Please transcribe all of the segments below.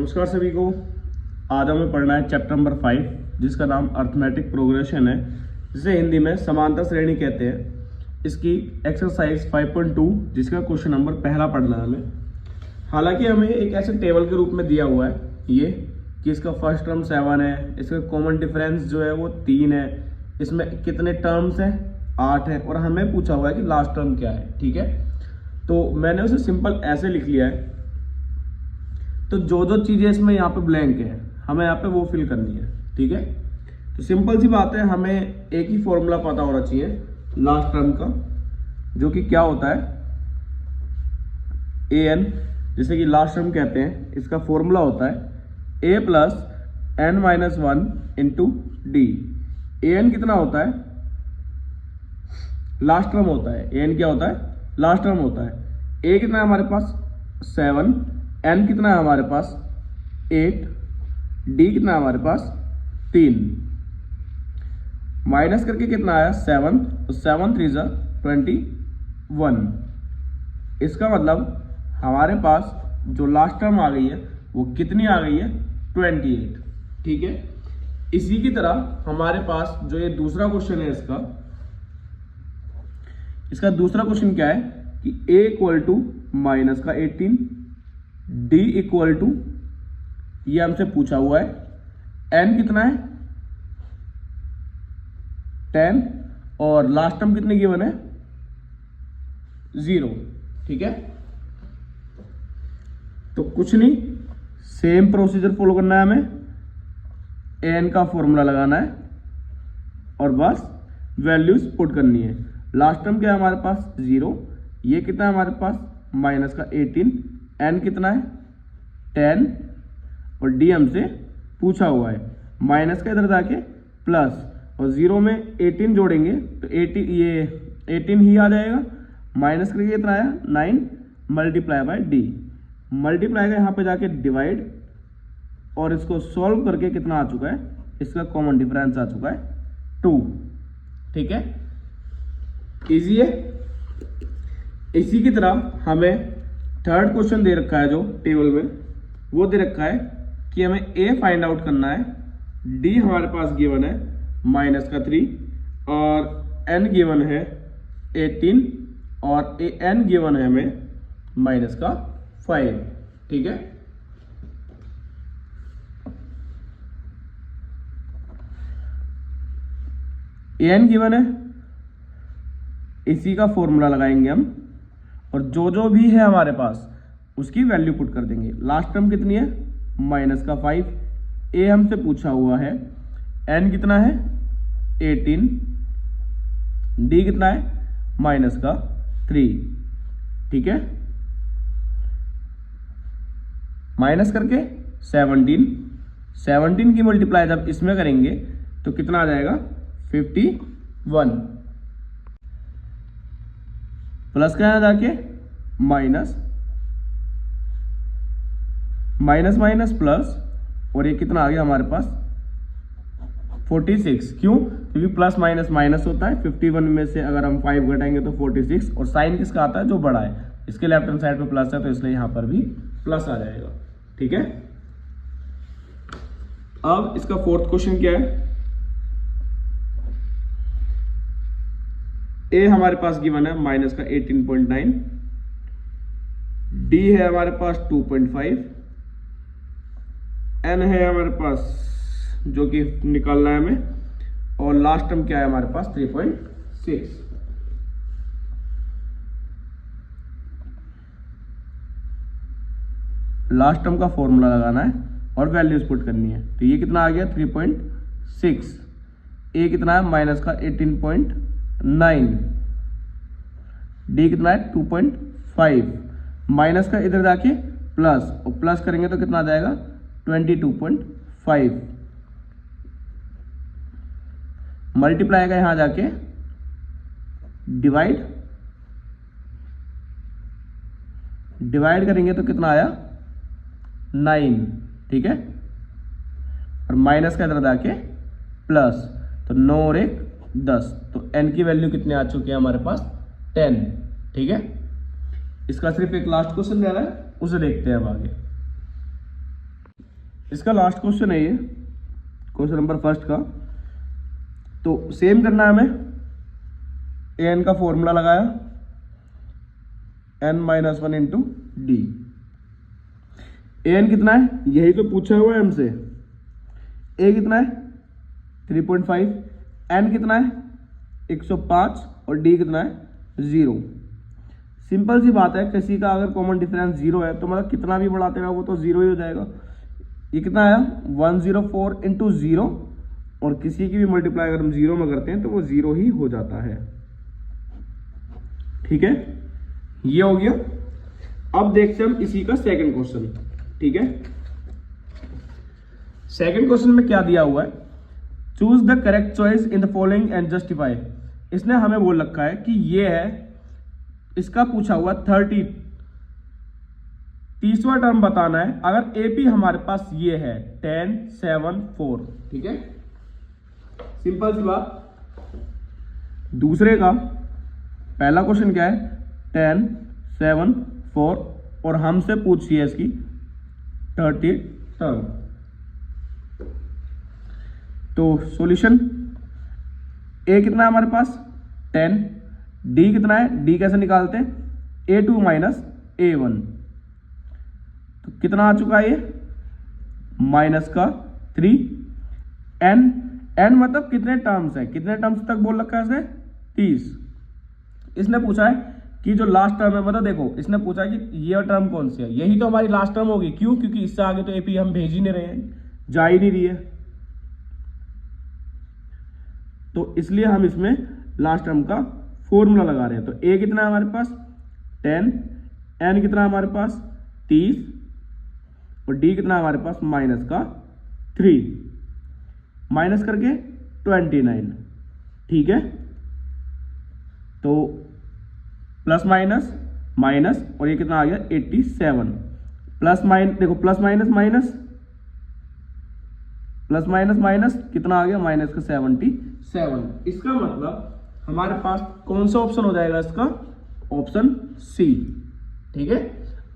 नमस्कार सभी को। आज हमें पढ़ना है चैप्टर नंबर 5 जिसका नाम अर्थमेटिक प्रोग्रेशन है, जिसे हिंदी में समांतर श्रेणी कहते हैं। इसकी एक्सरसाइज 5.2 जिसका क्वेश्चन नंबर पहला पढ़ना है हमें। हालांकि हमें एक ऐसे टेबल के रूप में दिया हुआ है ये कि इसका फर्स्ट टर्म 7 है, इसका कॉमन डिफरेंस जो है वो 3 है, इसमें कितने टर्म्स हैं 8 है, और हमें पूछा हुआ है कि लास्ट टर्म क्या है। ठीक है, तो मैंने उसे सिंपल ऐसे लिख लिया है। तो जो जो चीज़ें इसमें यहाँ पे ब्लैंक है हमें यहाँ पे वो फिल करनी है। ठीक है, तो सिंपल सी बात है, हमें एक ही फॉर्मूला पता होना चाहिए लास्ट टर्म का, जो कि क्या होता है ए एन, जिसे कि लास्ट टर्म कहते हैं। इसका फॉर्मूला होता है a plus n minus 1 into d. A n कितना होता है? लास्ट टर्म होता है। ए एन क्या होता है? लास्ट टर्म होता है। ए कितना है हमारे पास? 7। एन कितना है हमारे पास? 8। डी कितना है हमारे पास? 3। माइनस करके कितना आया? 7। तो 7 3 जा 21। इसका मतलब हमारे पास जो लास्ट टर्म आ गई है वो कितनी आ गई है? 28। ठीक है, इसी की तरह हमारे पास जो ये दूसरा क्वेश्चन है इसका दूसरा क्वेश्चन क्या है कि a इक्वल टू माइनस का 18, d इक्वल टू, ये हमसे पूछा हुआ है, n कितना है? 10, और लास्ट टर्म कितने गिवन है? 0। ठीक है, तो कुछ नहीं, सेम प्रोसीजर फॉलो करना है हमें। n का फॉर्मूला लगाना है और बस वैल्यूज पुट करनी है। लास्ट टर्म क्या है हमारे पास? 0। ये कितना है हमारे पास? माइनस का 18। n कितना है? 10, और d हमसे पूछा हुआ है। माइनस का इधर जाके प्लस, और 0 में 18 जोड़ेंगे तो 18 ही आ जाएगा। माइनस करके कितना आया? 9 मल्टीप्लाई बाय d। मल्टीप्लाई का यहाँ पे जाके डिवाइड, और इसको सॉल्व करके कितना आ चुका है? इसका कॉमन डिफरेंस आ चुका है 2। ठीक है, इजी है। इसी की तरह हमें थर्ड क्वेश्चन दे रखा है जो टेबल में, वो दे रखा है कि हमें a फाइंड आउट करना है, d हमारे पास गिवन है माइनस का 3, और n गिवन है 18, और n गिवन है हमें माइनस का 5। ठीक है, an गिवन है, इसी का फॉर्मूला लगाएंगे हम, और जो जो भी है हमारे पास उसकी वैल्यू पुट कर देंगे। लास्ट टर्म कितनी है? माइनस का 5। ए हमसे पूछा हुआ है, एन कितना है? 18। डी कितना है? माइनस का 3। ठीक है, माइनस करके 17 की मल्टीप्लाई जब इसमें करेंगे तो कितना आ जाएगा? 51। प्लस का यहाँ जाके माइनस, माइनस माइनस प्लस, और ये कितना आ गया हमारे पास? 46। क्यों? क्योंकि प्लस माइनस माइनस होता है। 51 में से अगर हम 5 घटाएंगे तो 46, और साइन किसका आता है? जो बड़ा है। इसके लेफ्ट हैंड साइड पे प्लस है तो इसलिए यहां पर भी प्लस आ जाएगा। ठीक है, अब इसका फोर्थ क्वेश्चन क्या है? ए हमारे पास गिवन है माइनस का 18.9, डी है हमारे पास 2.5, एन है हमारे पास जो कि निकालना है हमें, और लास्ट टर्म क्या है हमारे पास? 3.6। लास्ट टर्म का फॉर्मूला लगाना है और वैल्यूज पुट करनी है। तो ये कितना आ गया? 3.6। ए कितना है? माइनस का 18.9। डी कितना है? 2.5। माइनस का इधर जाके प्लस, और प्लस करेंगे तो कितना आ जाएगा? 22.5। मल्टीप्लाई का यहां जाके डिवाइड करेंगे तो कितना आया? 9। ठीक है, और माइनस का इधर जाके प्लस, तो 9 और 1 10। तो n की वैल्यू कितने आ चुके हैं हमारे पास? 10। ठीक है, इसका सिर्फ एक लास्ट क्वेश्चन दे रहा है, उसे देखते हैं अब आगे। इसका लास्ट क्वेश्चन है ये, क्वेश्चन नंबर फर्स्ट का। तो सेम करना है हमें, एन का फॉर्मूला लगाया n-1 इंटू डी। एन कितना है, यही तो पूछा हुआ है हमसे। ए कितना है 3.5, एन कितना है 105 और डी कितना है 0। सिंपल सी बात है, किसी का अगर कॉमन डिफरेंस 0 है तो मतलब कितना भी बढ़ाते रहो वो तो 0 ही हो जाएगा। ये कितना आया 104 इंटू 0, और किसी की भी मल्टीप्लाई अगर हम 0 में करते हैं तो वो 0 ही हो जाता है। ठीक है, ये हो गया। अब देखते हैं हम इसी का सेकंड क्वेश्चन। ठीक है, सेकंड क्वेश्चन में क्या दिया हुआ है, choose the correct choice in the following and justify. इसने हमें बोल रखा है कि ये है, इसका पूछा हुआ 30वां टर्म बताना है। अगर एपी हमारे पास ये है 10, 7, 4। ठीक है, सिंपल सी बात। दूसरे का पहला क्वेश्चन क्या है 10, 7, 4, और हमसे पूछी है इसकी 30 टर्म। तो सॉल्यूशन, ए कितना है हमारे पास 10, डी कितना है, डी कैसे निकालते हैं A2 माइनस A1। तो कितना आ चुका है ये माइनस का 3। एन मतलब कितने टर्म्स है, कितने टर्म्स तक बोल रखा है इसने 30। इसने पूछा है कि जो लास्ट टर्म है, मतलब देखो इसने पूछा है कि ये टर्म कौन सी है, यही तो हमारी लास्ट टर्म होगी। क्यों, क्योंकि इससे आगे तो एपी हम भेज ही नहीं रहे हैं, जा ही नहीं रही है, तो इसलिए हम इसमें लास्ट टर्म का फॉर्मूला लगा रहे हैं। तो ए कितना है हमारे पास 10, एन कितना है हमारे पास 30, और डी कितना है हमारे पास माइनस का 3, माइनस करके 29। ठीक है, तो प्लस माइनस माइनस, और ये कितना आ गया 87। प्लस माइनस, देखो plus minus minus, plus minus minus कितना आ गया माइनस का 77। इसका मतलब हमारे पास कौन सा ऑप्शन हो जाएगा इसका, ऑप्शन सी। ठीक है,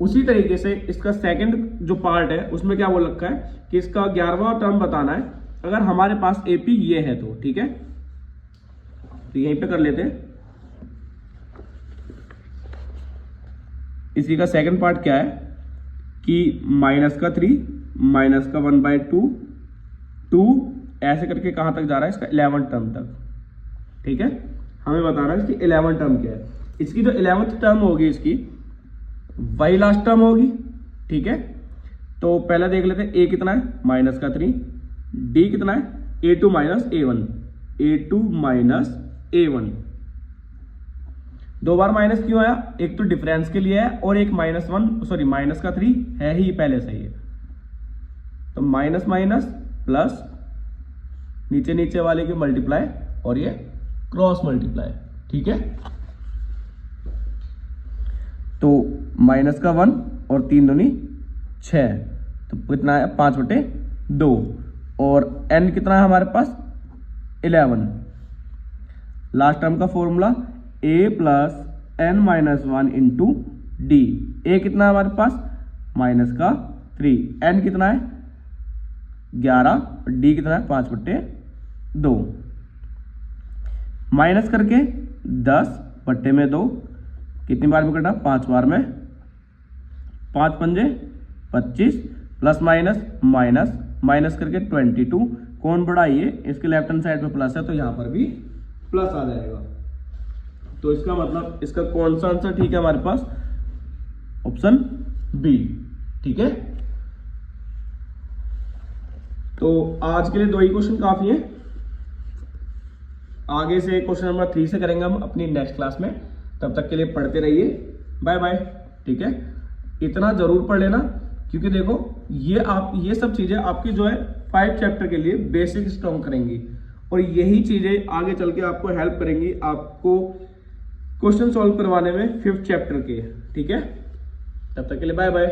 उसी तरीके से इसका सेकंड जो पार्ट है उसमें क्या बोल रखा है कि इसका 11वां टर्म बताना है अगर हमारे पास एपी ये है तो। ठीक है, तो यहीं पे कर लेते हैं। इसी का सेकंड पार्ट क्या है कि माइनस का 3, माइनस का 1/2, 2 ऐसे करके कहां तक जा रहा है इसका 11th टर्म तक। ठीक है, हमें बताना है इसकी 11th टर्म क्या है। इसकी जो 11th टर्म होगी इसकी वही लास्ट टर्म होगी। ठीक है, तो पहले देख लेते हैं ए कितना है माइनस का 3, डी कितना है A2 minus A1, A2 minus A1। 2 बार माइनस क्यों आया, एक तो डिफरेंस के लिए है और एक माइनस का 3 है ही पहले से ही है, तो माइनस माइनस प्लस, नीचे नीचे वाले की मल्टीप्लाई और ये क्रॉस मल्टीप्लाई। ठीक है, तो माइनस का 1 और 3 दूनी 6, तो कितना है 5/2, और n कितना है हमारे पास 11। लास्ट टर्म का formula a plus n-1 into d. A कितना है हमारे पास माइनस का 3, n कितना है 11, डी कितना है 5/2। माइनस करके 10/2, कितनी बार में कटा 5 बार में, 5 पंजे 25, प्लस माइनस माइनस, माइनस करके 22। कौन बड़ा ये, इसके लेफ्ट हैंड साइड में प्लस है तो यहां पर भी प्लस आ जाएगा। तो इसका मतलब इसका कौन सा आंसर ठीक है हमारे पास, ऑप्शन बी। ठीक है, तो आज के लिए 2 ही क्वेश्चन काफी है। आगे से क्वेश्चन नंबर 3 से करेंगे हम अपनी नेक्स्ट क्लास में। तब तक के लिए पढ़ते रहिए, बाय बाय। ठीक है, इतना जरूर पढ़ लेना, क्योंकि देखो ये सब चीजें आपकी जो है 5 चैप्टर के लिए बेसिक स्ट्रॉन्ग करेंगी, और यही चीजें आगे चल के आपको हेल्प करेंगी आपको क्वेश्चन सॉल्व करवाने में 5th चैप्टर के। ठीक है, तब तक के लिए बाय बाय।